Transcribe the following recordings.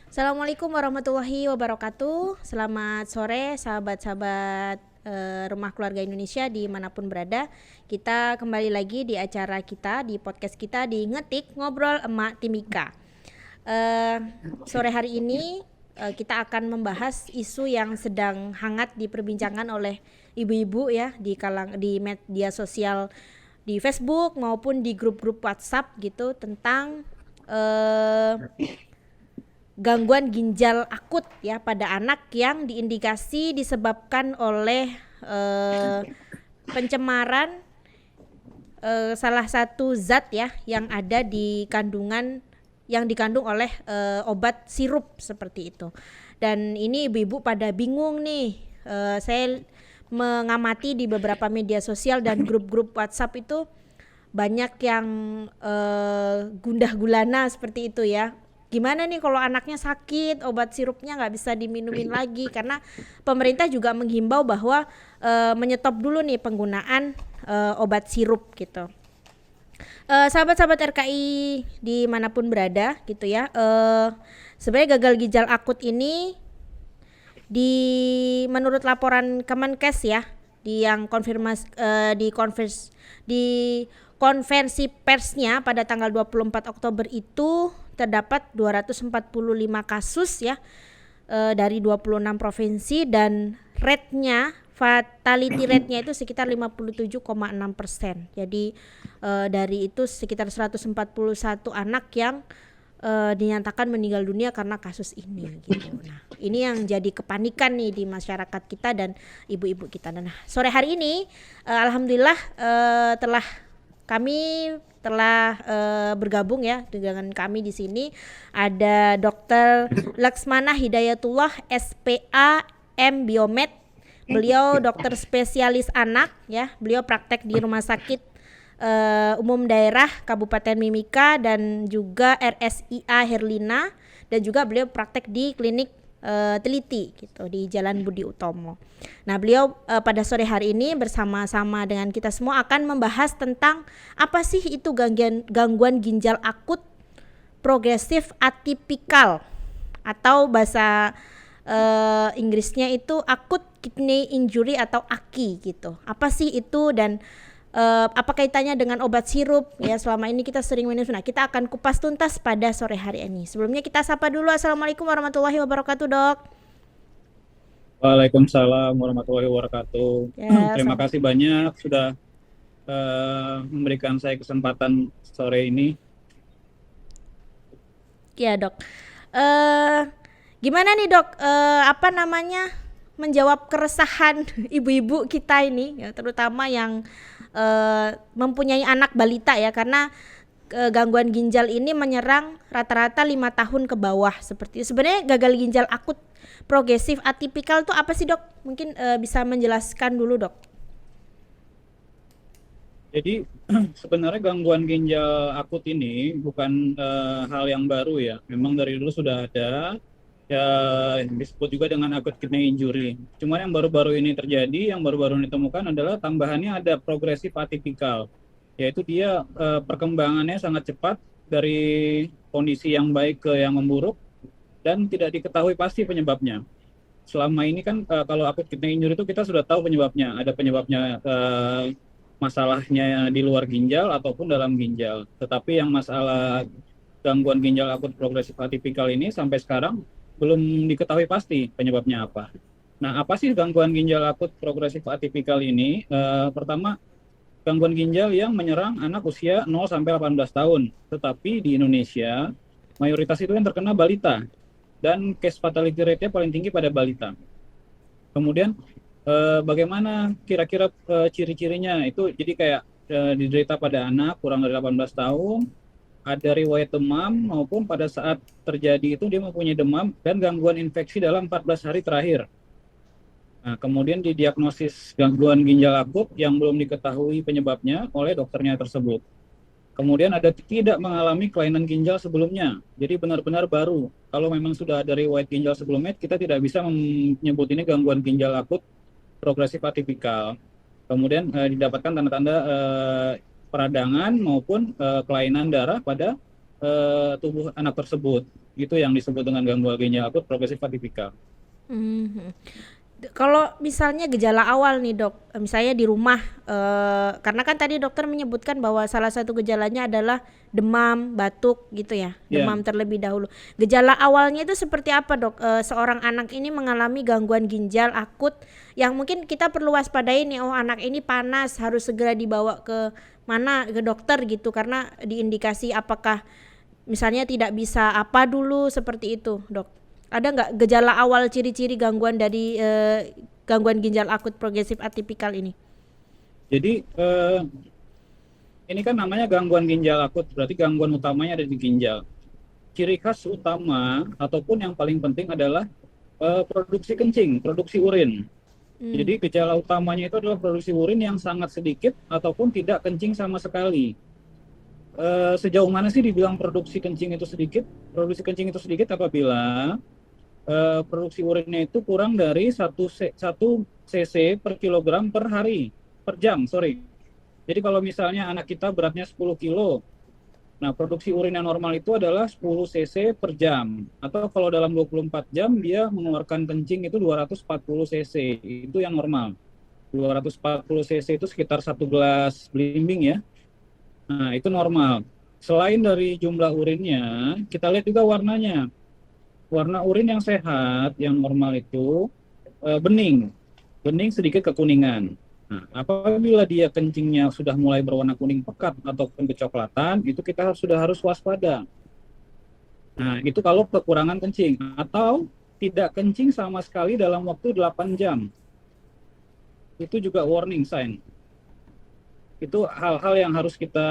Assalamualaikum warahmatullahi wabarakatuh. Selamat sore sahabat-sahabat Rumah Keluarga Indonesia dimanapun berada. Kita kembali lagi di acara kita, di podcast kita di Ngetik Ngobrol Emak Timika. Sore hari ini kita akan membahas isu yang sedang hangat diperbincangkan oleh ibu-ibu ya di media sosial, di Facebook maupun di grup-grup WhatsApp gitu, tentang gangguan ginjal akut ya pada anak yang diindikasi disebabkan oleh pencemaran salah satu zat ya yang ada di kandungan yang dikandung oleh obat sirup seperti itu. Dan ini ibu-ibu pada bingung nih. Saya mengamati di beberapa media sosial dan grup-grup WhatsApp itu banyak yang gundah gulana seperti itu ya. Gimana nih kalau anaknya sakit, obat sirupnya nggak bisa diminumin lagi, karena pemerintah juga menghimbau bahwa menyetop dulu nih penggunaan obat sirup gitu. Sahabat-sahabat RKI dimanapun berada gitu ya, sebenarnya gagal ginjal akut ini menurut laporan Kemenkes ya, di konferensi persnya pada tanggal 24 Oktober itu terdapat 245 kasus ya dari 26 provinsi, dan fatality rate-nya itu sekitar 57,6%. Jadi dari itu sekitar 141 anak yang dinyatakan meninggal dunia karena kasus ini gitu. Nah, ini yang jadi kepanikan nih di masyarakat kita dan ibu-ibu kita. Nah, sore hari ini alhamdulillah kami telah bergabung ya dengan kami di sini ada Dr. Laksmana Hidayatullah SPA M Biomed. Beliau dokter spesialis anak ya. Beliau praktek di Rumah Sakit Umum Daerah Kabupaten Mimika dan juga RSIA Herlina, dan juga beliau praktek di klinik teliti gitu di Jalan Budi Utomo. Nah, beliau pada sore hari ini bersama-sama dengan kita semua akan membahas tentang apa sih itu gangguan ginjal akut progresif atipikal, atau bahasa Inggrisnya itu acute kidney injury atau AKI gitu. Apa sih itu dan apa kaitannya dengan obat sirup ya selama ini kita sering minum. Nah, kita akan kupas tuntas pada sore hari ini. Sebelumnya kita sapa dulu. Assalamualaikum warahmatullahi wabarakatuh, Dok. Waalaikumsalam warahmatullahi wabarakatuh. Ya, Terima kasih banyak sudah memberikan saya kesempatan sore ini. ya, Dok. Gimana nih, Dok? Apa namanya? Menjawab keresahan ibu-ibu kita ini ya, terutama yang mempunyai anak balita ya, karena gangguan ginjal ini menyerang rata-rata 5 tahun ke bawah seperti itu. Sebenarnya gagal ginjal akut progresif atipikal itu apa sih, Dok? Mungkin bisa menjelaskan dulu, Dok. Jadi sebenarnya gangguan ginjal akut ini bukan hal yang baru ya. Memang dari dulu sudah ada, ya disebut juga dengan acute kidney injury. Cuman yang baru-baru ini terjadi, yang baru-baru ini ditemukan adalah tambahannya ada progresif atipikal, yaitu dia perkembangannya sangat cepat dari kondisi yang baik ke yang memburuk dan tidak diketahui pasti penyebabnya. Selama ini kan kalau acute kidney injury itu kita sudah tahu penyebabnya, ada penyebabnya masalahnya di luar ginjal ataupun dalam ginjal. Tetapi yang masalah gangguan ginjal akut progresif atipikal ini sampai sekarang belum diketahui pasti penyebabnya apa. Nah, apa sih gangguan ginjal akut progresif atipikal ini? Pertama, gangguan ginjal yang menyerang anak usia 0 sampai 18 tahun. Tetapi di Indonesia mayoritas itu yang terkena balita dan case fatality rate-nya paling tinggi pada balita. Kemudian bagaimana kira-kira ciri-cirinya itu, jadi kayak diderita pada anak kurang dari 18 tahun, ada riwayat demam, maupun pada saat terjadi itu dia mempunyai demam dan gangguan infeksi dalam 14 hari terakhir. Nah, kemudian didiagnosis gangguan ginjal akut yang belum diketahui penyebabnya oleh dokternya tersebut. Kemudian ada tidak mengalami kelainan ginjal sebelumnya, jadi benar-benar baru. Kalau memang sudah ada riwayat ginjal sebelumnya, kita tidak bisa menyebut ini gangguan ginjal akut progresif atipikal. Kemudian didapatkan tanda-tanda peradangan maupun kelainan darah pada tubuh anak tersebut. Itu yang disebut dengan gangguan ginjal akut progresif atipikal. Mhm. Kalau misalnya gejala awal nih dok, misalnya di rumah, karena kan tadi dokter menyebutkan bahwa salah satu gejalanya adalah demam, batuk gitu ya, Ya, demam terlebih dahulu. Gejala awalnya itu seperti apa dok? Seorang anak ini mengalami gangguan ginjal akut yang mungkin kita perlu waspadai nih, oh anak ini panas harus segera dibawa ke mana, ke dokter gitu, karena diindikasi apakah misalnya tidak bisa apa dulu seperti itu dok. Ada nggak gejala awal ciri-ciri gangguan dari gangguan ginjal akut progresif atipikal ini? jadi ini kan namanya gangguan ginjal akut, berarti gangguan utamanya ada di ginjal. Ciri khas utama ataupun yang paling penting adalah produksi kencing, produksi urin. Hmm. Jadi gejala utamanya itu adalah produksi urin yang sangat sedikit ataupun tidak kencing sama sekali. Sejauh mana sih dibilang produksi kencing itu sedikit? Produksi kencing itu sedikit apabila produksi urinnya itu kurang dari 1 cc per kilogram per hari, per jam, sorry. Jadi kalau misalnya anak kita beratnya 10 kilo, nah produksi urin yang normal itu adalah 10 cc per jam. Atau kalau dalam 24 jam dia mengeluarkan kencing itu 240 cc, itu yang normal. 240 cc itu sekitar 1 gelas belimbing ya. Nah, itu normal. Selain dari jumlah urinnya, kita lihat juga warnanya. Warna urin yang sehat, yang normal itu bening, bening sedikit kekuningan. Nah, apabila dia kencingnya sudah mulai berwarna kuning pekat ataupun kecoklatan, itu kita sudah harus waspada. Nah, itu kalau kekurangan kencing atau tidak kencing sama sekali dalam waktu 8 jam. Itu juga warning sign. Itu hal-hal yang harus kita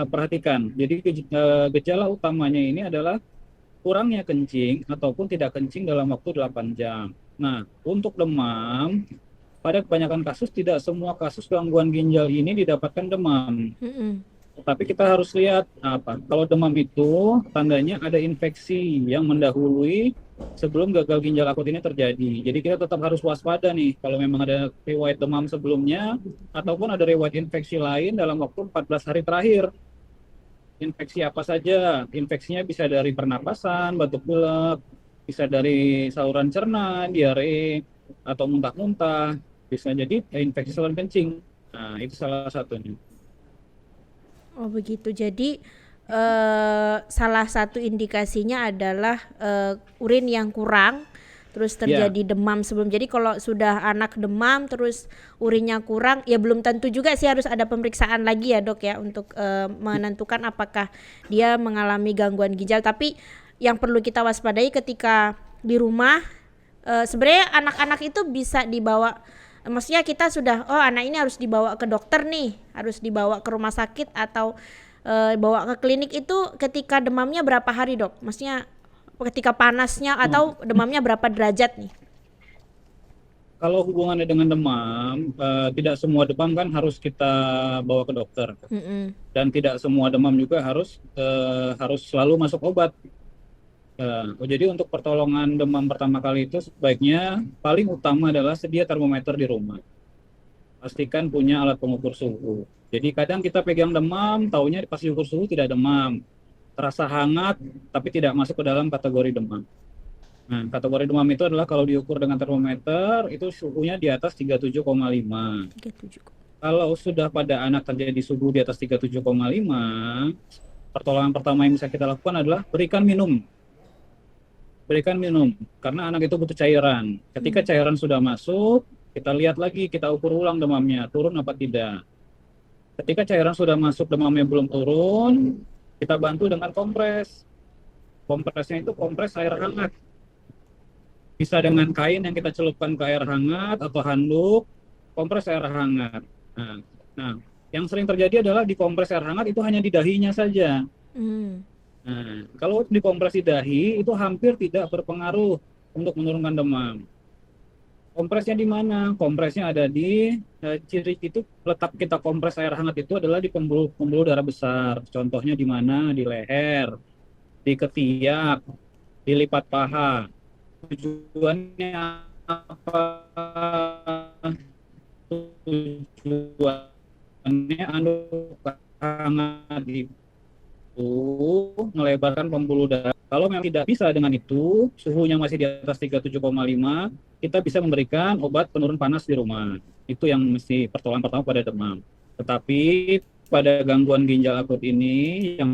perhatikan. Jadi gejala utamanya ini adalah kurangnya kencing ataupun tidak kencing dalam waktu 8 jam. Nah, untuk demam, pada kebanyakan kasus tidak semua kasus gangguan ginjal ini didapatkan demam. Mm-mm. Tapi kita harus lihat apa? Kalau demam itu tandanya ada infeksi yang mendahului sebelum gagal ginjal akut ini terjadi. Jadi kita tetap harus waspada nih kalau memang ada riwayat demam sebelumnya ataupun ada riwayat infeksi lain dalam waktu 14 hari terakhir. Infeksi apa saja? Infeksinya bisa dari pernapasan, batuk pilek, bisa dari saluran cerna, diare, atau muntah-muntah. Bisa jadi infeksi saluran kencing. Nah, itu salah satunya. Oh begitu. Jadi salah satu indikasinya adalah urin yang kurang, terus Ya, terjadi demam sebelum. Jadi kalau sudah anak demam terus urinnya kurang, ya belum tentu juga sih harus ada pemeriksaan lagi ya dok ya untuk menentukan apakah dia mengalami gangguan ginjal. Tapi yang perlu kita waspadai ketika di rumah, sebenarnya anak-anak itu bisa dibawa. Maksudnya kita sudah, oh anak ini harus dibawa ke dokter nih, harus dibawa ke rumah sakit atau bawa ke klinik itu ketika demamnya berapa hari dok? Maksudnya ketika panasnya atau demamnya berapa derajat nih? kalau hubungannya dengan demam, tidak semua demam kan harus kita bawa ke dokter. Mm-mm. Dan tidak semua demam juga harus selalu masuk obat. Jadi untuk pertolongan demam pertama kali itu sebaiknya paling utama adalah sedia termometer di rumah. Pastikan punya alat pengukur suhu. Jadi kadang kita pegang demam, taunya pas diukur suhu tidak demam. Terasa hangat, tapi tidak masuk ke dalam kategori demam. Nah, kategori demam itu adalah kalau diukur dengan termometer, itu suhunya di atas 37,5. 37. Kalau sudah pada anak terjadi suhu di atas 37,5, pertolongan pertama yang bisa kita lakukan adalah berikan minum. Berikan minum, karena anak itu butuh cairan. Ketika cairan sudah masuk, kita lihat lagi, kita ukur ulang demamnya, turun apa tidak. Ketika cairan sudah masuk, demamnya belum turun, kita bantu dengan kompres. Kompresnya itu kompres air hangat. Bisa dengan kain yang kita celupkan ke air hangat atau handuk, kompres air hangat. Nah, nah, yang sering terjadi adalah di kompres air hangat itu hanya di dahinya saja. Hmm. Nah, kalau dikompres di dahi itu hampir tidak berpengaruh untuk menurunkan demam. Kompresnya di mana? Kompresnya ada di ciri itu letak kita kompres air hangat itu adalah di pembuluh darah besar. Contohnya di mana? Di leher, di ketiak, di lipat paha. Tujuannya apa? Tujuannya anduk hangat itu melebarkan pembuluh darah Kalau memang tidak bisa dengan itu, suhunya masih di atas 37,5, kita bisa memberikan obat penurun panas di rumah. Itu yang mesti pertolongan pertama pada demam. Tetapi pada gangguan ginjal akut ini yang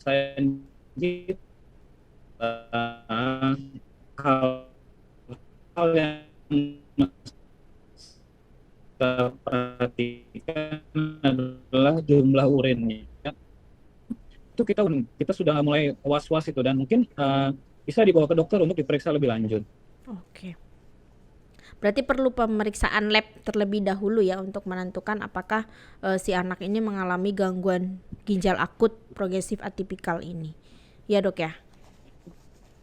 saya hal yang kita perhatikan adalah jumlah urinnya. Itu kita sudah mulai was-was itu, dan mungkin bisa dibawa ke dokter untuk diperiksa lebih lanjut. Oke. Berarti perlu pemeriksaan lab terlebih dahulu ya untuk menentukan apakah si anak ini mengalami gangguan ginjal akut progresif atipikal ini. Ya dok ya?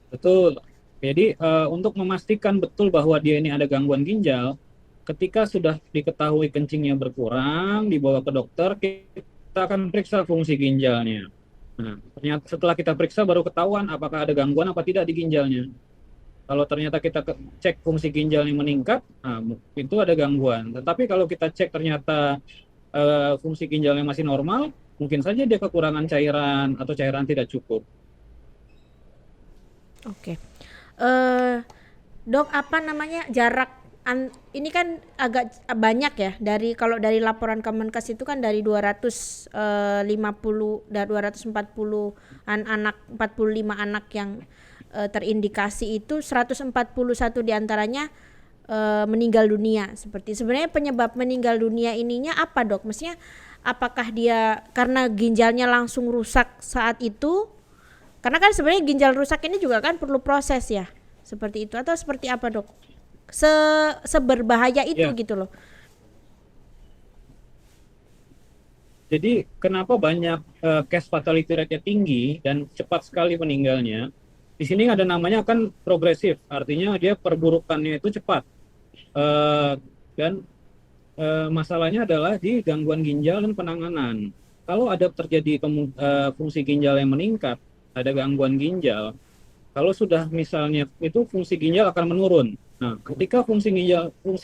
Betul. Jadi untuk memastikan betul bahwa dia ini ada gangguan ginjal, ketika sudah diketahui kencingnya berkurang, dibawa ke dokter, kita akan periksa fungsi ginjalnya. Nah, ternyata setelah kita periksa baru ketahuan apakah ada gangguan apa tidak di ginjalnya. Kalau ternyata kita cek fungsi ginjalnya meningkat, nah, itu ada gangguan. Tetapi kalau kita cek ternyata fungsi ginjalnya masih normal, mungkin saja dia kekurangan cairan atau cairan tidak cukup. Oke. Dok, apa namanya jarak ini kan agak banyak ya, kalau dari laporan Kemenkes itu kan dari 250 dan 240 anak, 45 anak yang terindikasi itu 141 diantaranya meninggal dunia. Sebenarnya penyebab meninggal dunia ininya apa dok? Maksudnya apakah dia karena ginjalnya langsung rusak saat itu? Karena kan sebenarnya ginjal rusak ini juga kan perlu proses ya, seperti itu, atau seperti apa dok? Seberbahaya itu gitu loh. Jadi kenapa banyak case fatality rate-nya tinggi dan cepat sekali meninggalnya? Di sini ada namanya kan progresif, artinya dia perburukannya itu cepat. Dan masalahnya adalah di gangguan ginjal dan penanganan. Kalau ada terjadi fungsi ginjal yang meningkat, ada gangguan ginjal, kalau sudah misalnya itu fungsi ginjal akan menurun. Nah, ketika fungsi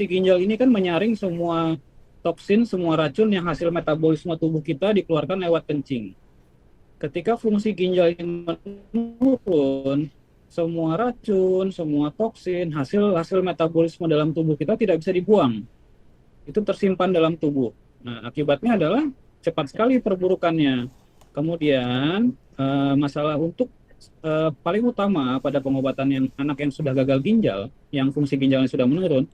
ginjal ini kan menyaring semua toksin, semua racun yang hasil metabolisme tubuh kita dikeluarkan lewat kencing. Ketika fungsi ginjal ini menurun, semua racun, semua toksin, hasil metabolisme dalam tubuh kita tidak bisa dibuang. Itu tersimpan dalam tubuh. Nah, akibatnya adalah cepat sekali perburukannya. Kemudian masalah untuk paling utama pada pengobatan anak yang sudah gagal ginjal, yang fungsi ginjalnya sudah menurun,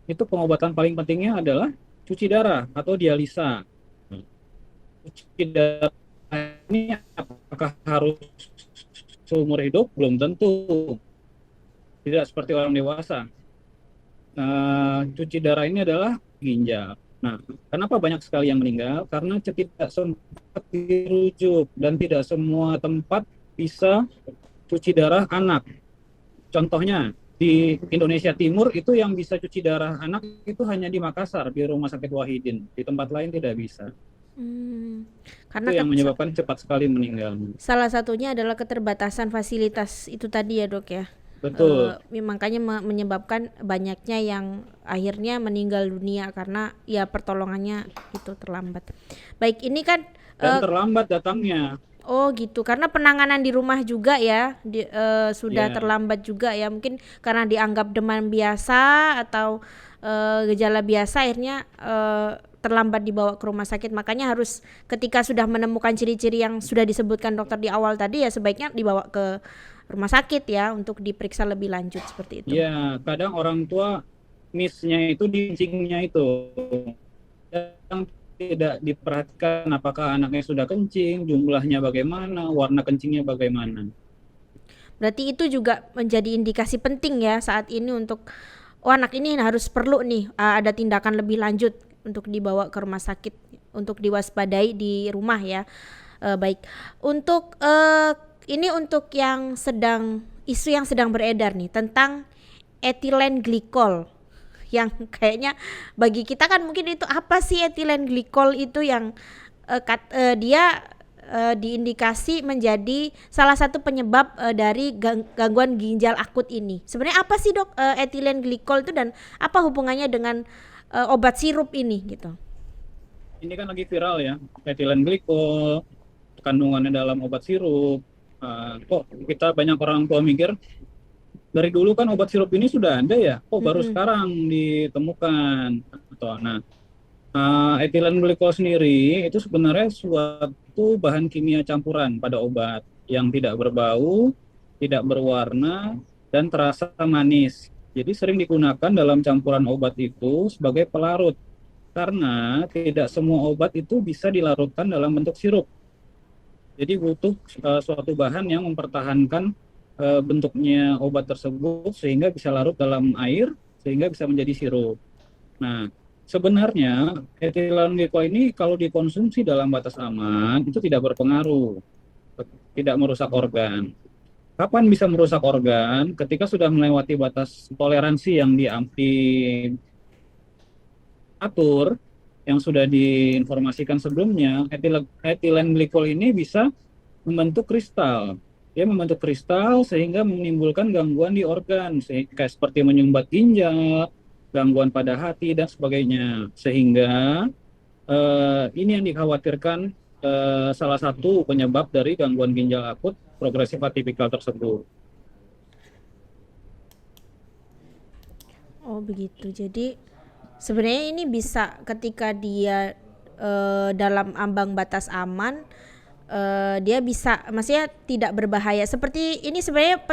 itu pengobatan paling pentingnya adalah cuci darah atau dialisa. Cuci darah ini apakah harus seumur hidup? Belum tentu. Tidak seperti orang dewasa. Cuci darah ini adalah ginjal. Nah, kenapa banyak sekali yang meninggal? Karena tidak sempat dirujuk dan tidak semua tempat bisa cuci darah anak. Contohnya di Indonesia Timur itu yang bisa cuci darah anak itu hanya di Makassar, di Rumah Sakit Wahidin. Di tempat lain tidak bisa. Karena itu yang menyebabkan cepat sekali meninggal. Salah satunya adalah keterbatasan fasilitas itu tadi ya dok ya. Betul. Makanya menyebabkan banyaknya yang akhirnya meninggal dunia karena ya pertolongannya itu terlambat. Baik, ini kan dan terlambat datangnya. Oh gitu, karena penanganan di rumah juga ya sudah terlambat juga ya, mungkin karena dianggap demam biasa atau gejala biasa akhirnya terlambat dibawa ke rumah sakit. Makanya harus ketika sudah menemukan ciri-ciri yang sudah disebutkan dokter di awal tadi ya sebaiknya dibawa ke rumah sakit ya untuk diperiksa lebih lanjut seperti itu. Iya, kadang orang tua miss-nya itu di kencingnya itu. Yang tidak diperhatikan apakah anaknya sudah kencing, jumlahnya bagaimana, warna kencingnya bagaimana. Berarti itu juga menjadi indikasi penting ya saat ini untuk anak ini harus perlu nih ada tindakan lebih lanjut untuk dibawa ke rumah sakit untuk diwaspadai di rumah ya. Baik, untuk ini untuk yang isu yang sedang beredar nih tentang etilen glikol, yang kayaknya bagi kita kan mungkin itu apa sih etilen glikol itu, yang dia diindikasi menjadi salah satu penyebab dari gangguan ginjal akut ini. Sebenarnya apa sih dok etilen glikol itu dan apa hubungannya dengan obat sirup ini gitu? Ini kan lagi viral ya, etilen glikol. kandungannya dalam obat sirup. Kok kita banyak orang tua mikir dari dulu kan obat sirup ini sudah ada ya, kok baru Mm-mm. sekarang ditemukan. Nah, etilen glikol sendiri itu sebenarnya suatu bahan kimia campuran pada obat yang tidak berbau, tidak berwarna, dan terasa manis. Jadi sering digunakan dalam campuran obat itu sebagai pelarut karena tidak semua obat itu bisa dilarutkan dalam bentuk sirup. Jadi butuh suatu bahan yang mempertahankan bentuknya obat tersebut sehingga bisa larut dalam air sehingga bisa menjadi sirup. Nah, sebenarnya etilen glikol ini kalau dikonsumsi dalam batas aman itu tidak berpengaruh, tidak merusak organ. Kapan bisa merusak organ? Ketika sudah melewati batas toleransi yang diatur, yang sudah diinformasikan sebelumnya, etilen glikol ini bisa membentuk kristal. Dia membentuk kristal sehingga menimbulkan gangguan di organ, kayak seperti menyumbat ginjal, gangguan pada hati dan sebagainya. Sehingga ini yang dikhawatirkan salah satu penyebab dari gangguan ginjal akut progresif atipikal tersebut. Oh begitu. Jadi sebenarnya ini bisa ketika dia dalam ambang batas aman, dia bisa, maksudnya tidak berbahaya. Seperti ini sebenarnya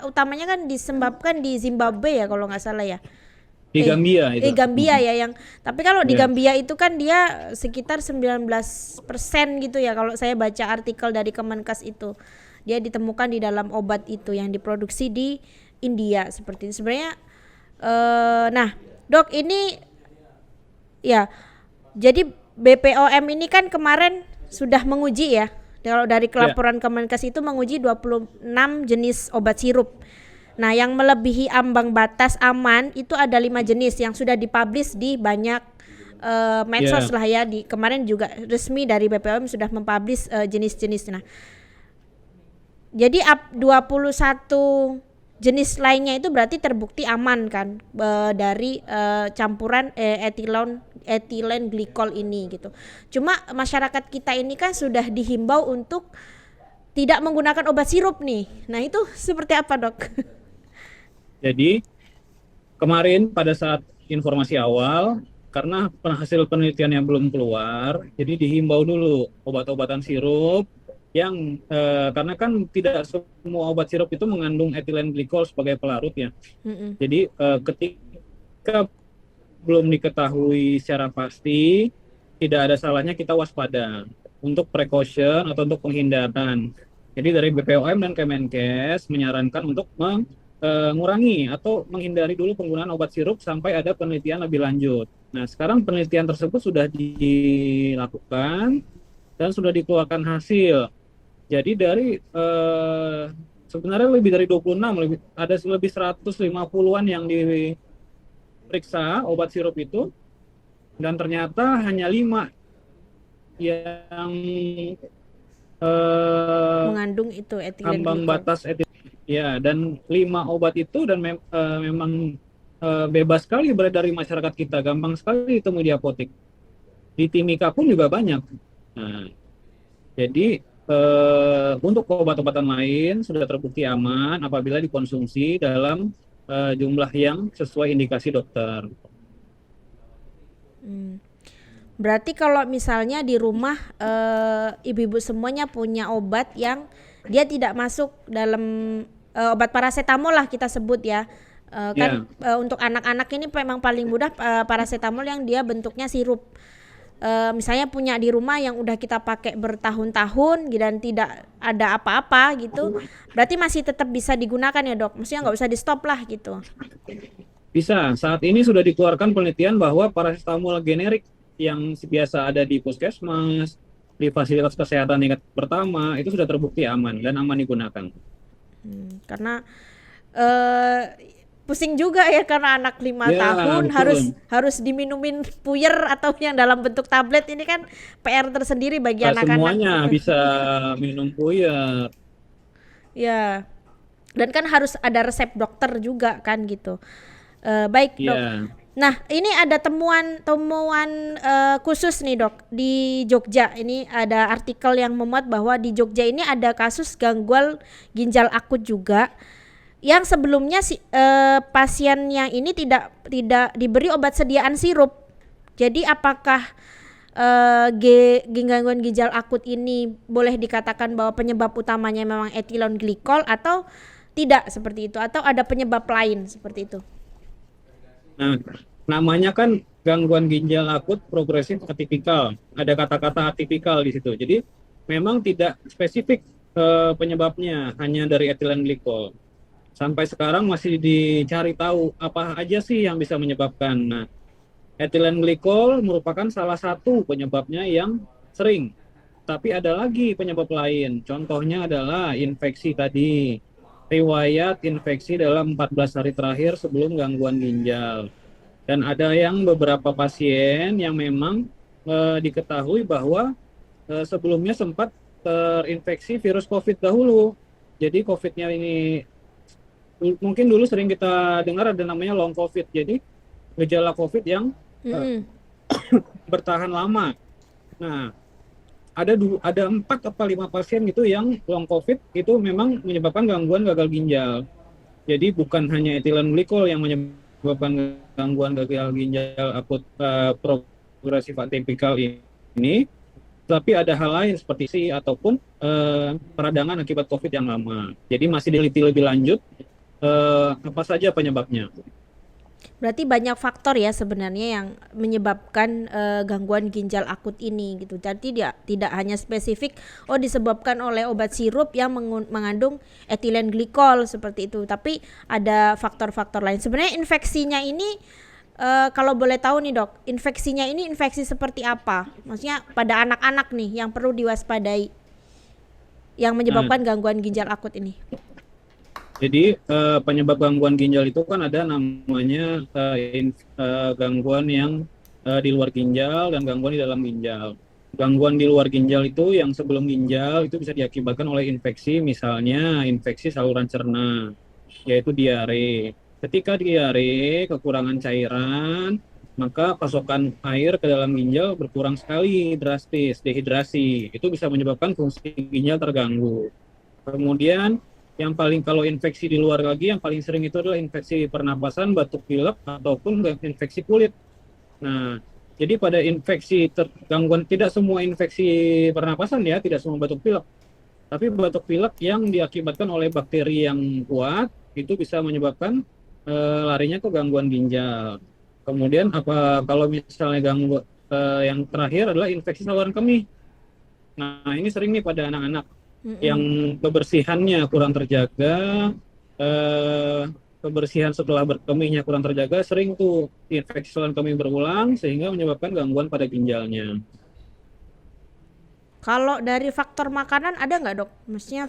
utamanya kan disebabkan di Zimbabwe ya kalau nggak salah ya. Di Gambia itu. Gambia ya yang, tapi kalau di Ya, Gambia itu kan dia sekitar 19% gitu ya kalau saya baca artikel dari Kemenkes itu. Dia ditemukan di dalam obat itu yang diproduksi di India seperti itu. Sebenarnya nah, Dok, ini ya, jadi BPOM ini kan kemarin sudah menguji ya. Kalau dari ya, laporan Kemenkes itu menguji 26 jenis obat sirup. Nah, yang melebihi ambang batas aman itu ada 5 jenis yang sudah dipublish di banyak medsos ya. lah ya. Di kemarin juga resmi dari BPOM sudah mempublish jenis-jenis. Nah, jadi 21 jenis lainnya itu berarti terbukti aman kan dari campuran etilen glikol ini gitu. Cuma masyarakat kita ini kan sudah dihimbau untuk tidak menggunakan obat sirup nih. Nah, itu seperti apa, Dok? Jadi kemarin pada saat informasi awal, karena hasil penelitian yang belum keluar, jadi dihimbau dulu obat-obatan sirup yang karena kan tidak semua obat sirup itu mengandung etilen glikol sebagai pelarut ya. Mm-mm. Jadi ketika belum diketahui secara pasti, tidak ada salahnya kita waspada untuk precaution atau untuk penghindaran. Jadi dari BPOM dan Kemenkes menyarankan untuk mengurangi atau menghindari dulu penggunaan obat sirup sampai ada penelitian lebih lanjut. Nah, sekarang penelitian tersebut sudah dilakukan dan sudah dikeluarkan hasil. Jadi dari sebenarnya lebih dari 26, ada lebih 150-an yang diperiksa obat sirup itu, dan ternyata hanya 5 yang Mengandung itu etilen ambang glikol. batas ya, dan 5 obat itu dan memang bebas sekali beredar di masyarakat kita, gampang sekali ditemui di apotek. Di Timika pun juga banyak. Nah, jadi untuk obat-obatan lain sudah terbukti aman apabila dikonsumsi dalam jumlah yang sesuai indikasi dokter. Hmm. Berarti kalau misalnya di rumah ibu-ibu semuanya punya obat yang dia tidak masuk dalam obat paracetamol lah kita sebut ya. Kan Ya, untuk anak-anak ini memang paling mudah paracetamol yang dia bentuknya sirup. Misalnya punya di rumah yang udah kita pakai bertahun-tahun dan tidak ada apa-apa gitu, berarti masih tetap bisa digunakan ya, Dok? Maksudnya nggak usah di stop lah gitu. bisa. Saat ini sudah dikeluarkan penelitian bahwa paracetamol generik yang biasa ada di puskesmas, di fasilitas kesehatan tingkat pertama, itu sudah terbukti aman dan aman digunakan. Karena eh pusing juga ya karena anak 5 Ya, tahun harus betul. harus diminumin puyer atau yang dalam bentuk tablet, ini kan PR tersendiri bagi Nggak anak-anak semuanya gitu. bisa minum puyer. Ya. Dan kan harus ada resep dokter juga kan gitu. Baik, Dok. Ya, Nah, ini ada temuan khusus nih dok di Jogja. Ini ada artikel yang memuat bahwa di Jogja ini ada kasus gangguan ginjal akut juga, yang sebelumnya pasien yang ini tidak diberi obat sediaan sirup. Jadi apakah gangguan ginjal akut ini boleh dikatakan bahwa penyebab utamanya memang ethylene glycol atau tidak seperti itu, atau ada penyebab lain seperti itu? Nah, namanya kan gangguan ginjal akut progresif atipikal. Ada kata-kata atipikal di situ. Jadi memang tidak spesifik penyebabnya, hanya dari ethylene glycol. Sampai sekarang masih dicari tahu apa aja sih yang bisa menyebabkan. Nah, ethylene glycol merupakan salah satu penyebabnya yang sering. Tapi ada lagi penyebab lain. Contohnya adalah infeksi tadi. Riwayat infeksi dalam 14 hari terakhir sebelum gangguan ginjal. Dan ada yang beberapa pasien yang memang diketahui bahwa sebelumnya sempat terinfeksi virus COVID dahulu. Jadi COVID-nya ini mungkin dulu sering kita dengar ada namanya long COVID. Jadi gejala COVID yang bertahan lama. Nah, ada 4 atau 5 pasien gitu yang long COVID itu memang menyebabkan gangguan gagal ginjal. Jadi bukan hanya ethylene glycol yang menyebabkan gangguan gagal ginjal akut progresif atipikal ini, tapi ada hal lain seperti ataupun peradangan akibat COVID yang lama. Jadi masih diliti lebih lanjut apa saja penyebabnya. Berarti banyak faktor ya sebenarnya yang menyebabkan gangguan ginjal akut ini gitu. Jadi tidak hanya spesifik disebabkan oleh obat sirup yang mengandung ethylene glycol seperti itu, tapi ada faktor-faktor lain. Sebenarnya infeksinya ini kalau boleh tahu nih dok, infeksinya ini infeksi seperti apa? Maksudnya pada anak-anak nih yang perlu diwaspadai, yang menyebabkan gangguan ginjal akut ini. Jadi penyebab gangguan ginjal itu kan ada namanya gangguan yang di luar ginjal dan gangguan di dalam ginjal. Gangguan di luar ginjal itu yang sebelum ginjal itu bisa diakibatkan oleh infeksi, misalnya infeksi saluran cerna, yaitu diare. Ketika diare, kekurangan cairan, maka pasokan air ke dalam ginjal berkurang sekali, drastis, dehidrasi. Itu bisa menyebabkan fungsi ginjal terganggu. Kemudian kalau infeksi di luar lagi, yang paling sering itu adalah infeksi pernapasan, batuk pilek, ataupun infeksi kulit. Nah, jadi pada infeksi gangguan, tidak semua infeksi pernapasan ya, tidak semua batuk pilek. Tapi batuk pilek yang diakibatkan oleh bakteri yang kuat, itu bisa menyebabkan larinya ke gangguan ginjal. Kemudian kalau misalnya gangguan yang terakhir adalah infeksi saluran kemih. Nah, ini sering nih pada anak-anak yang kebersihannya kurang terjaga, kebersihan setelah berkemihnya kurang terjaga, sering tuh infeksi saluran kemih berulang sehingga menyebabkan gangguan pada ginjalnya. Kalau dari faktor makanan ada nggak dok? Maksudnya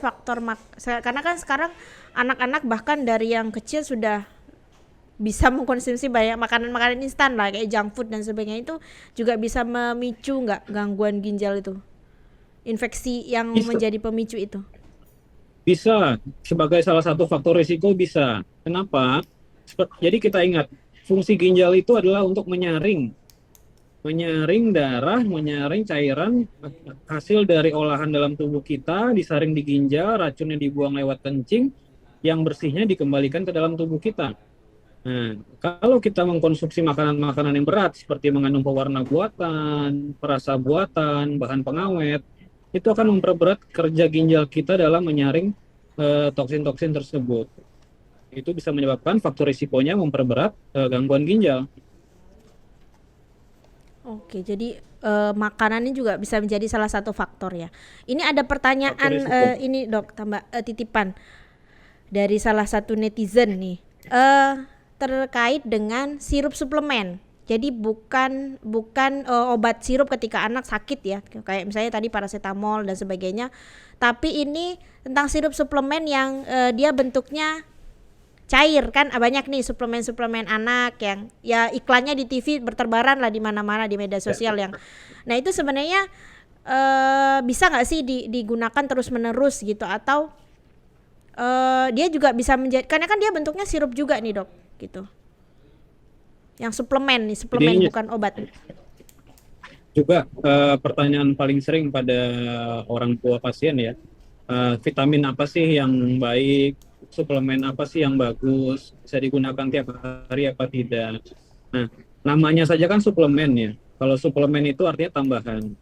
karena kan sekarang anak-anak bahkan dari yang kecil sudah bisa mengkonsumsi banyak makanan-makanan instan lah, kayak junk food dan sebagainya, itu juga bisa memicu nggak gangguan ginjal itu? Infeksi yang menjadi pemicu itu? Bisa, sebagai salah satu faktor risiko bisa. Kenapa? Jadi kita ingat, fungsi ginjal itu adalah untuk menyaring darah, menyaring cairan hasil dari olahan dalam tubuh kita, disaring di ginjal, racunnya dibuang lewat kencing, yang bersihnya dikembalikan ke dalam tubuh kita. Nah, kalau kita mengkonsumsi makanan-makanan yang berat seperti mengandung pewarna buatan, perasa buatan, bahan pengawet, itu akan memperberat kerja ginjal kita dalam menyaring toksin-toksin tersebut. Itu bisa menyebabkan faktor risikonya memperberat gangguan ginjal. Oke, jadi makanan ini juga bisa menjadi salah satu faktor ya. Ini ada pertanyaan ini dok, tambah titipan dari salah satu netizen nih, terkait dengan sirup suplemen. Jadi bukan obat sirup ketika anak sakit ya, kayak misalnya tadi paracetamol dan sebagainya, tapi ini tentang sirup suplemen yang dia bentuknya cair kan. Banyak nih suplemen-suplemen anak yang ya iklannya di TV berterbaran lah di mana-mana di media sosial yang. Nah, itu sebenarnya bisa nggak sih digunakan terus-menerus gitu, atau dia juga bisa menjadi, karena kan dia bentuknya sirup juga nih dok gitu. Yang suplemen nih, Jadi suplemen ini bukan obat. juga pertanyaan paling sering pada orang tua pasien ya, vitamin apa sih yang baik, suplemen apa sih yang bagus, bisa digunakan tiap hari apa tidak. Nah, namanya saja kan suplemen ya. Kalau suplemen itu artinya tambahan.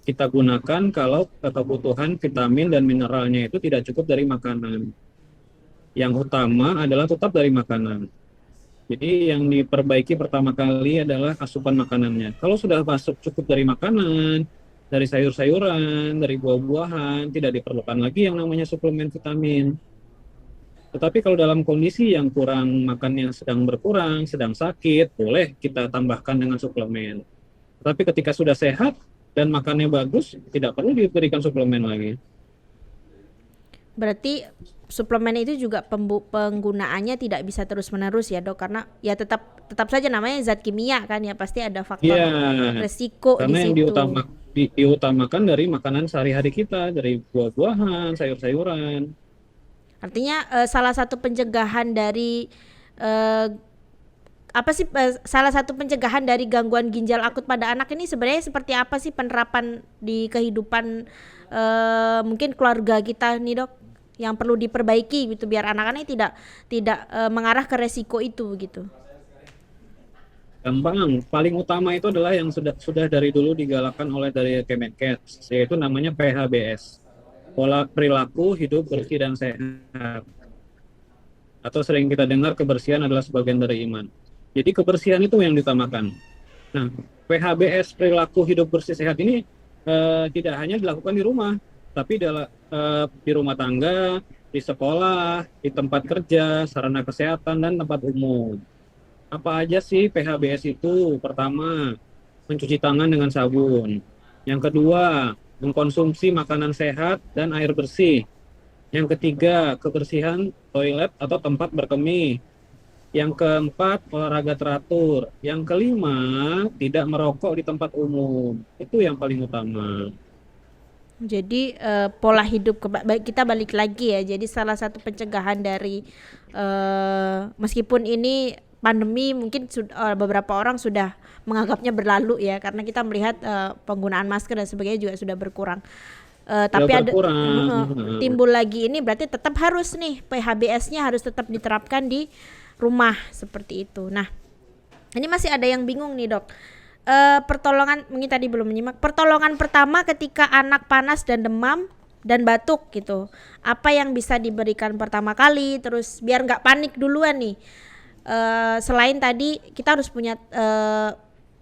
Kita gunakan kalau kebutuhan vitamin dan mineralnya itu tidak cukup dari makanan. Yang utama adalah tetap dari makanan. Jadi yang diperbaiki pertama kali adalah asupan makanannya. Kalau sudah masuk cukup dari makanan, dari sayur-sayuran, dari buah-buahan, tidak diperlukan lagi yang namanya suplemen vitamin. Tetapi kalau dalam kondisi yang kurang makan, yang sedang berkurang, sedang sakit, boleh kita tambahkan dengan suplemen. Tetapi ketika sudah sehat dan makannya bagus, tidak perlu diberikan suplemen lagi. Berarti suplemen itu juga penggunaannya tidak bisa terus-menerus ya, Dok, karena ya tetap tetap saja namanya zat kimia kan ya, pasti ada Iya, faktor resiko di karena yang situ. diutamakan dari makanan sehari-hari kita, dari buah-buahan, sayur-sayuran. Artinya salah satu pencegahan dari eh, apa sih salah satu pencegahan dari gangguan ginjal akut pada anak ini sebenarnya seperti apa sih penerapan di kehidupan mungkin keluarga kita nih, Dok, yang perlu diperbaiki gitu biar anak-anak tidak tidak mengarah ke resiko itu gitu. Gampang, paling utama itu adalah yang sudah dari dulu digalakkan oleh dari Kemenkes, yaitu namanya PHBS, pola perilaku hidup bersih dan sehat. Atau sering kita dengar kebersihan adalah sebagian dari iman. Jadi kebersihan itu yang ditamakan. Nah, PHBS perilaku hidup bersih sehat ini tidak hanya dilakukan di rumah, tapi di rumah tangga, di sekolah, di tempat kerja, sarana kesehatan dan tempat umum. Apa aja sih PHBS itu? Pertama, mencuci tangan dengan sabun. Yang kedua, mengkonsumsi makanan sehat dan air bersih. Yang ketiga, kebersihan toilet atau tempat berkemih. Yang keempat, olahraga teratur. Yang kelima, tidak merokok di tempat umum. Itu yang paling utama. Jadi pola hidup kita balik lagi ya. Jadi salah satu pencegahan dari meskipun ini pandemi mungkin beberapa orang sudah menganggapnya berlalu ya karena kita melihat penggunaan masker dan sebagainya juga sudah berkurang. Sudah Tapi ada berkurang. timbul lagi ini berarti tetap harus nih PHBS-nya harus tetap diterapkan di rumah seperti itu. Nah, ini masih ada yang bingung nih, Dok. Pertolongan mungkin tadi belum menyimak. Pertolongan pertama ketika anak panas dan demam dan batuk gitu. Apa yang bisa diberikan pertama kali terus biar nggak panik duluan nih. Selain tadi kita harus punya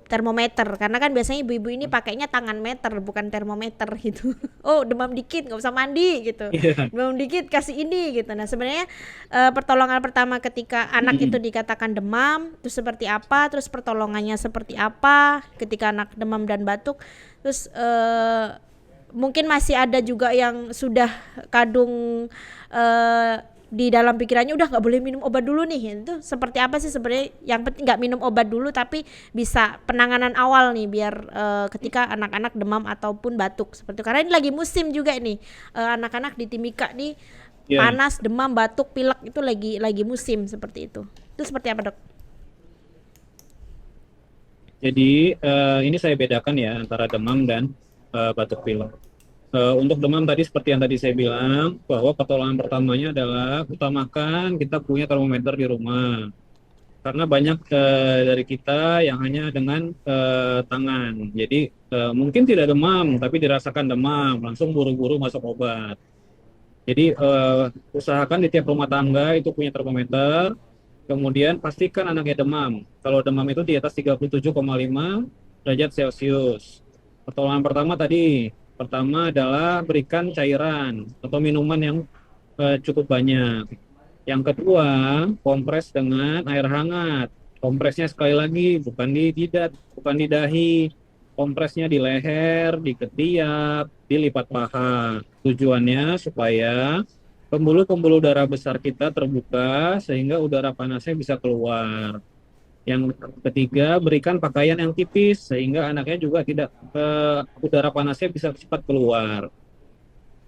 termometer karena kan biasanya ibu-ibu ini pakainya tangan meter bukan termometer gitu. Oh, demam dikit nggak usah mandi gitu, Iya. demam dikit kasih ini gitu. Nah sebenarnya pertolongan pertama ketika anak itu dikatakan demam terus seperti apa, terus pertolongannya seperti apa ketika anak demam dan batuk, terus mungkin masih ada juga yang sudah kadung di dalam pikirannya udah nggak boleh minum obat dulu nih. Itu seperti apa sih sebenarnya? Yang penting nggak minum obat dulu tapi bisa penanganan awal nih biar ketika anak-anak demam ataupun batuk seperti itu. Karena ini lagi musim juga nih, anak-anak di Timika nih Iya. panas, demam, batuk, pilek itu lagi musim seperti itu. Itu seperti apa, Dok? Jadi ini saya bedakan ya antara demam dan batuk pilek. Untuk demam tadi seperti yang tadi saya bilang bahwa pertolongan pertamanya adalah utamakan kita punya termometer di rumah. Karena banyak dari kita yang hanya dengan tangan. Jadi mungkin tidak demam tapi dirasakan demam, langsung buru-buru masuk obat. Jadi usahakan di tiap rumah tangga itu punya termometer. Kemudian pastikan anaknya demam. Kalau demam itu di atas 37,5 derajat Celcius. Pertolongan pertama tadi, pertama adalah berikan cairan atau minuman yang cukup banyak. Yang kedua, kompres dengan air hangat. Kompresnya sekali lagi bukan di jidat, bukan di dahi. Kompresnya di leher, di ketiak, di lipat paha. Tujuannya supaya pembuluh-pembuluh darah besar kita terbuka sehingga udara panasnya bisa keluar. Yang ketiga, berikan pakaian yang tipis sehingga anaknya juga tidak udara panasnya bisa cepat keluar.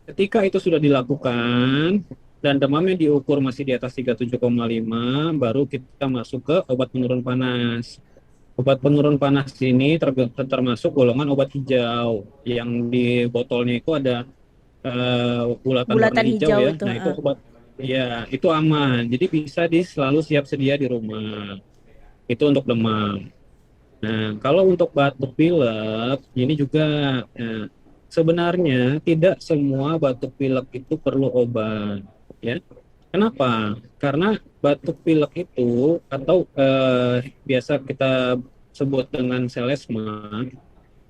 Ketika itu sudah dilakukan, dan demamnya diukur masih di atas 37,5, baru kita masuk ke obat penurun panas. Obat penurun panas ini termasuk golongan obat hijau, yang di botolnya itu ada bulatan warna Bulatan hijau hijau ya. itu. Nah itu obat, ya itu aman. Jadi bisa selalu siap sedia di rumah. Itu untuk demam. Nah kalau untuk batuk pilek ini juga, eh, sebenarnya tidak semua batuk pilek itu perlu obat, ya. Kenapa? Karena batuk pilek itu atau biasa kita sebut dengan selesma,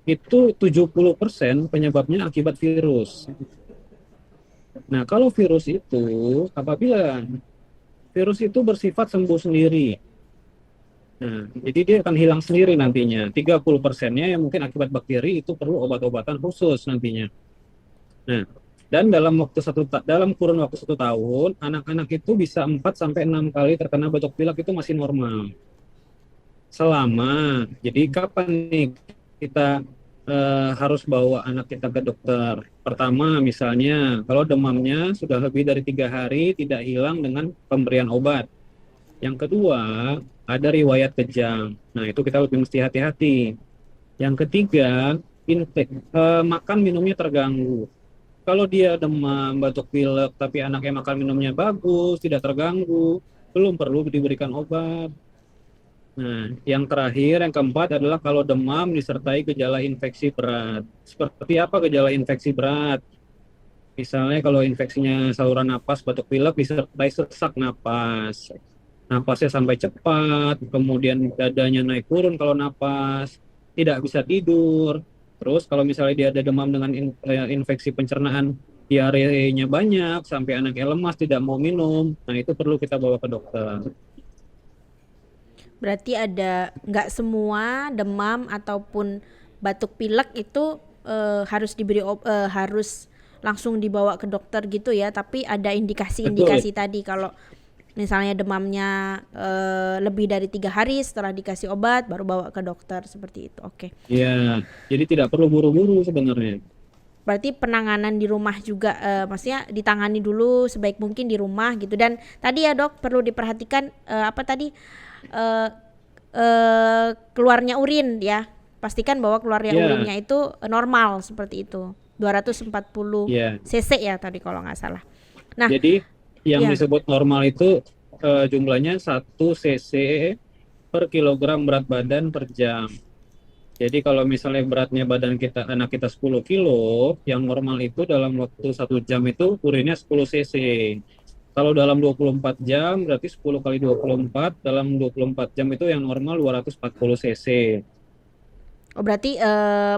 itu 70% penyebabnya akibat virus. Nah, kalau virus itu, apabila virus itu bersifat sembuh sendiri, nah, jadi dia akan hilang sendiri nantinya. 30%-nya yang mungkin akibat bakteri itu perlu obat-obatan khusus nantinya. Nah, dan dalam kurun waktu 1 tahun, anak-anak itu bisa 4 sampai 6 kali terkena batuk pilek itu masih normal. Jadi kapan nih kita harus bawa anak kita ke dokter? Pertama, misalnya kalau demamnya sudah lebih dari 3 hari tidak hilang dengan pemberian obat. Yang kedua, ada riwayat kejang. Nah, itu kita lebih mesti hati-hati. Yang ketiga, makan minumnya terganggu. Kalau dia demam, batuk pilek, tapi anaknya makan minumnya bagus, tidak terganggu, belum perlu diberikan obat. Nah, yang terakhir, yang keempat adalah kalau demam disertai gejala infeksi berat. Seperti apa gejala infeksi berat? Misalnya kalau infeksinya saluran napas, batuk pilek disertai sesak napas. Napasnya sampai cepat, kemudian dadanya naik turun kalau napas, tidak bisa tidur. Terus kalau misalnya dia ada demam dengan infeksi pencernaan, diarenya banyak, sampai anaknya lemas, tidak mau minum. Nah, itu perlu kita bawa ke dokter. Berarti ada nggak semua demam ataupun batuk pilek itu harus langsung dibawa ke dokter gitu ya. Tapi ada Betul. indikasi-indikasi tadi kalau misalnya demamnya lebih dari 3 hari setelah dikasih obat baru bawa ke dokter seperti itu. Oke. Ya, jadi tidak perlu buru-buru sebenarnya. Berarti penanganan di rumah juga, maksudnya ditangani dulu sebaik mungkin di rumah gitu. Dan tadi ya dok perlu diperhatikan apa tadi eh, keluarnya urin ya. Pastikan bahwa keluarnya Ya, urinnya itu normal seperti itu. 240 ya. cc ya tadi kalau nggak salah. Nah, Jadi yang ya. disebut normal itu jumlahnya 1 cc per kilogram berat badan per jam. Jadi kalau misalnya beratnya badan kita, anak kita 10 kilo, yang normal itu dalam waktu 1 jam itu urinnya 10 cc. Kalau dalam 24 jam berarti 10 kali 24, dalam 24 jam itu yang normal 240 cc. Oh berarti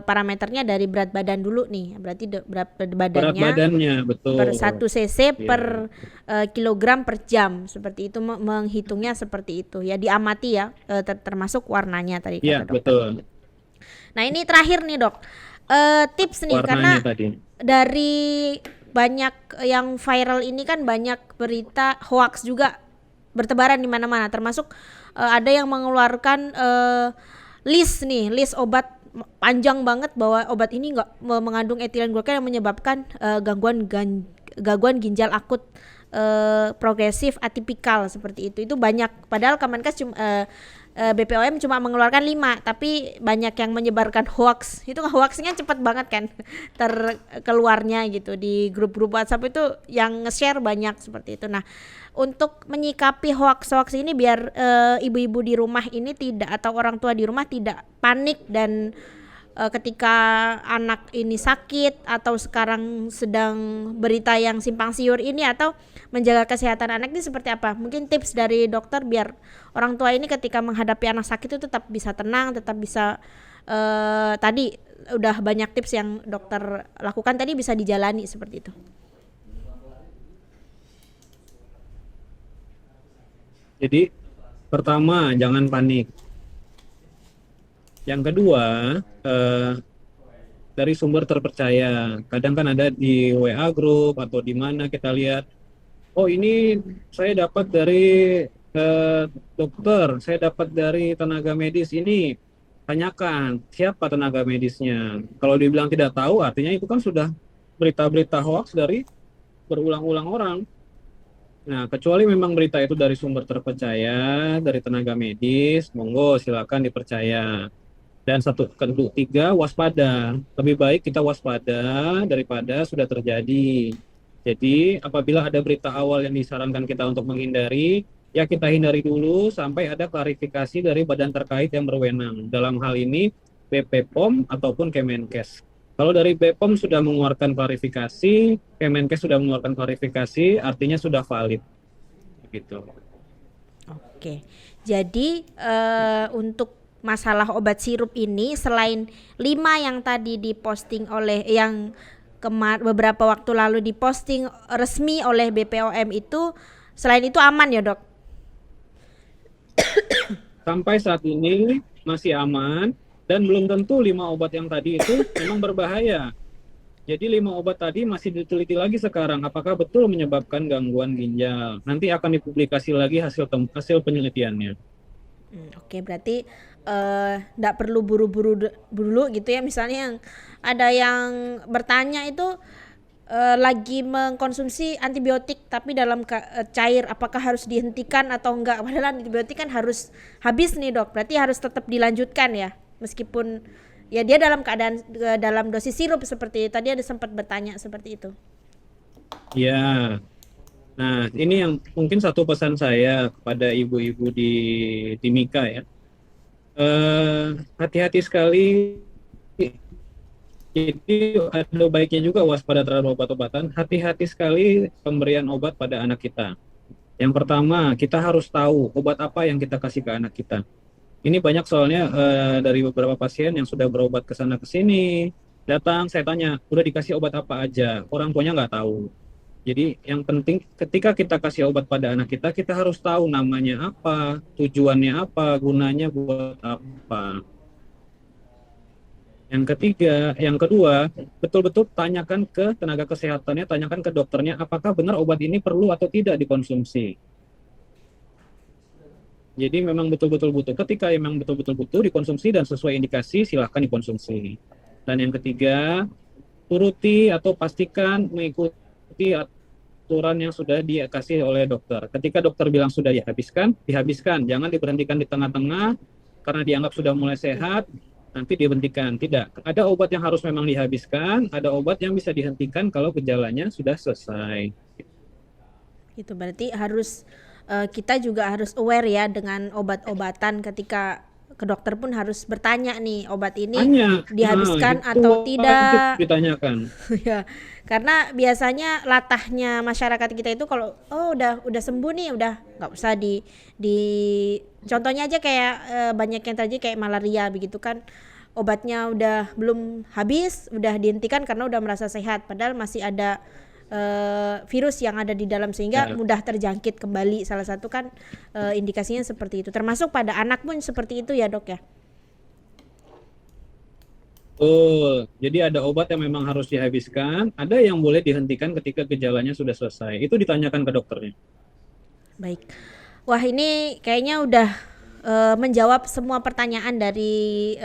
parameternya dari berat badan dulu nih. Berarti berat Berat badannya badannya, per betul. 1 cc Ya, per kilogram per jam seperti itu, menghitungnya seperti itu ya, diamati ya, termasuk warnanya tadi ya kata dokter. betul. Nah ini terakhir nih dok, tips nih Warnanya karena tadi. dari banyak yang viral ini kan banyak berita hoax juga bertebaran di mana-mana, termasuk ada yang mengeluarkan list obat panjang banget bahwa obat ini nggak mengandung etilen glikol yang menyebabkan gangguan ginjal akut progresif atipikal seperti itu banyak, padahal Kemenkes BPOM cuma mengeluarkan 5 tapi banyak yang menyebarkan hoax. Itu hoaxnya cepat banget kan terkeluarnya gitu di grup-grup WhatsApp itu, yang nge-share banyak seperti itu. Nah, untuk menyikapi hoax-hoax ini biar ibu-ibu di rumah ini tidak, atau orang tua di rumah tidak panik dan ketika anak ini sakit atau sekarang sedang berita yang simpang siur ini, atau menjaga kesehatan anak ini seperti apa? Mungkin tips dari dokter biar orang tua ini ketika menghadapi anak sakit itu tetap bisa tenang, tetap bisa tadi udah banyak tips yang dokter lakukan tadi bisa dijalani seperti itu. Jadi pertama, jangan panik. Yang kedua, eh, dari sumber terpercaya. Kadang kan ada di WA group atau di mana kita lihat, oh ini saya dapat dari eh, dokter, saya dapat dari tenaga medis ini. Tanyakan siapa tenaga medisnya. Kalau dibilang tidak tahu, artinya itu kan sudah berita-berita hoax dari berulang-ulang orang. Nah, kecuali memang berita itu dari sumber terpercaya, dari tenaga medis, monggo silakan dipercaya. Dan satu, kedua, tiga, waspada. Lebih baik kita waspada daripada sudah terjadi. Jadi, apabila ada berita awal yang disarankan kita untuk menghindari, ya kita hindari dulu sampai ada klarifikasi dari badan terkait yang berwenang. Dalam hal ini, BP POM ataupun Kemenkes. Kalau dari BPOM sudah mengeluarkan klarifikasi, Kemenkes sudah mengeluarkan klarifikasi, artinya sudah valid. Gitu. Oke. Jadi untuk masalah obat sirup ini selain 5 yang tadi diposting oleh yang beberapa waktu lalu diposting resmi oleh BPOM itu, selain itu aman ya, Dok? Sampai saat ini masih aman dan belum tentu 5 obat yang tadi itu memang berbahaya. Jadi 5 obat tadi masih diteliti lagi sekarang apakah betul menyebabkan gangguan ginjal. Nanti akan dipublikasi lagi hasil penelitiannya. Oke, berarti nggak perlu buru-buru dulu gitu ya. Misalnya yang ada yang bertanya itu lagi mengkonsumsi antibiotik tapi dalam cair, apakah harus dihentikan atau enggak? Padahal antibiotik kan harus habis nih, Dok. Berarti harus tetap dilanjutkan ya, meskipun ya dia dalam keadaan dalam dosis sirup seperti tadi ada sempat bertanya seperti itu. Ya, nah ini yang mungkin satu pesan saya kepada ibu-ibu di Timika ya. Hati-hati sekali. Jadi ada baiknya juga waspada terhadap obat-obatan. Hati-hati sekali pemberian obat pada anak kita. Yang pertama, kita harus tahu obat apa yang kita kasih ke anak kita. Ini banyak soalnya dari beberapa pasien yang sudah berobat ke sana ke sini, datang saya tanya, udah dikasih obat apa aja? Orang tuanya nggak tahu. Jadi yang penting ketika kita kasih obat pada anak kita, kita harus tahu namanya apa, tujuannya apa, gunanya buat apa. Yang ketiga, yang kedua, betul-betul tanyakan ke tenaga kesehatannya, tanyakan ke dokternya, apakah benar obat ini perlu atau tidak dikonsumsi. Jadi memang betul-betul butuh. Ketika memang betul-betul butuh dikonsumsi dan sesuai indikasi, silahkan dikonsumsi. Dan yang ketiga, turuti atau pastikan mengikuti aturan yang sudah dikasih oleh dokter. Ketika dokter bilang sudah dihabiskan, dihabiskan. Jangan diberhentikan di tengah-tengah karena dianggap sudah mulai sehat, nanti dihentikan. Tidak. Ada obat yang harus memang dihabiskan, ada obat yang bisa dihentikan kalau gejalanya sudah selesai. Itu berarti harus kita juga harus aware ya dengan obat-obatan. Ketika ke dokter pun harus bertanya nih, obat ini Hanya, dihabiskan itu atau wajib tidak. ditanyakan. Ya, karena biasanya latahnya masyarakat kita itu kalau udah sembuh nih, udah nggak usah di contohnya aja kayak banyak yang terjadi kayak malaria begitu kan, obatnya udah belum habis, udah dihentikan karena udah merasa sehat, padahal masih ada virus yang ada di dalam sehingga Ya. mudah terjangkit kembali. Salah satu kan indikasinya seperti itu, termasuk pada anak pun seperti itu ya, Dok ya. Betul. Jadi ada obat yang memang harus dihabiskan, ada yang boleh dihentikan ketika gejalanya sudah selesai. Itu ditanyakan ke dokternya. Baik. Wah, ini kayaknya udah menjawab semua pertanyaan dari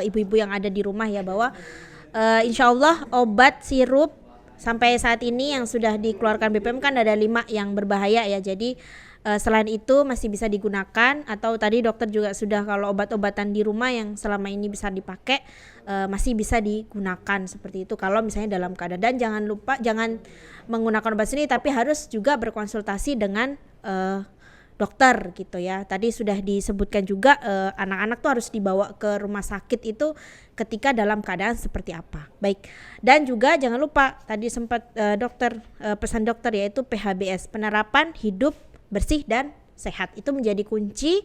ibu-ibu yang ada di rumah ya, bahwa insya Allah obat sirup sampai saat ini yang sudah dikeluarkan BPOM kan ada 5 yang berbahaya ya. Jadi selain itu masih bisa digunakan, atau tadi dokter juga sudah kalau obat-obatan di rumah yang selama ini bisa dipakai masih bisa digunakan seperti itu kalau misalnya dalam keadaan. Dan jangan lupa jangan menggunakan obat sendiri, tapi harus juga berkonsultasi dengan dokter gitu ya. Tadi sudah disebutkan juga anak-anak tuh harus dibawa ke rumah sakit itu ketika dalam keadaan seperti apa. Baik. Dan juga jangan lupa tadi sempat pesan dokter yaitu PHBS, penerapan hidup bersih dan sehat. Itu menjadi kunci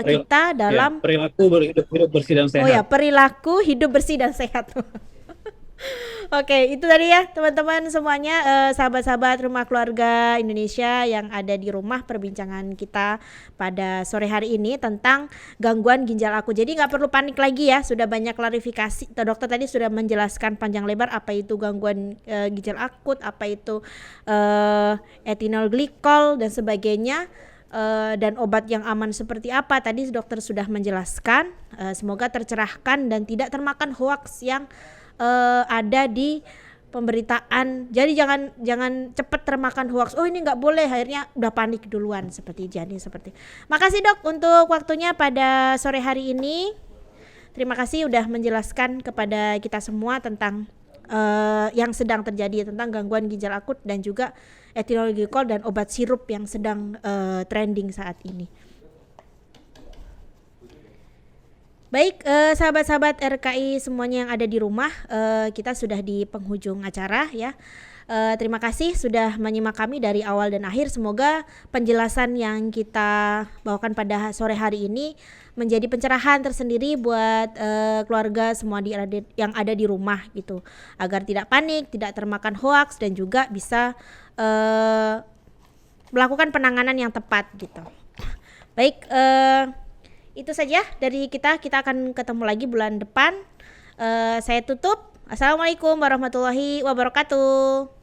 kita dalam perilaku hidup bersih dan sehat. Oh ya, perilaku hidup bersih dan sehat. Oke, itu tadi ya teman-teman semuanya, sahabat-sahabat Rumah Keluarga Indonesia yang ada di rumah, perbincangan kita pada sore hari ini tentang gangguan ginjal akut. Jadi nggak perlu panik lagi ya, sudah banyak klarifikasi. Dokter tadi sudah menjelaskan panjang lebar apa itu gangguan ginjal akut, apa itu ethanol glikol dan sebagainya. Dan obat yang aman seperti apa tadi dokter sudah menjelaskan. Semoga tercerahkan dan tidak termakan hoaks yang ada di pemberitaan. Jadi jangan cepet termakan hoax. Oh ini nggak boleh, akhirnya udah panik duluan seperti Jani seperti. Makasih dok untuk waktunya pada sore hari ini. Terima kasih udah menjelaskan kepada kita semua tentang yang sedang terjadi, tentang gangguan ginjal akut dan juga ethylene glycol dan obat sirup yang sedang trending saat ini. Baik, sahabat-sahabat RKI semuanya yang ada di rumah, kita sudah di penghujung acara ya. Terima kasih sudah menyimak kami dari awal dan akhir. Semoga penjelasan yang kita bawakan pada sore hari ini menjadi pencerahan tersendiri buat keluarga semua yang ada di rumah gitu, agar tidak panik, tidak termakan hoaks dan juga bisa melakukan penanganan yang tepat gitu. Baik, itu saja dari kita akan ketemu lagi bulan depan. Saya tutup. Assalamualaikum warahmatullahi wabarakatuh.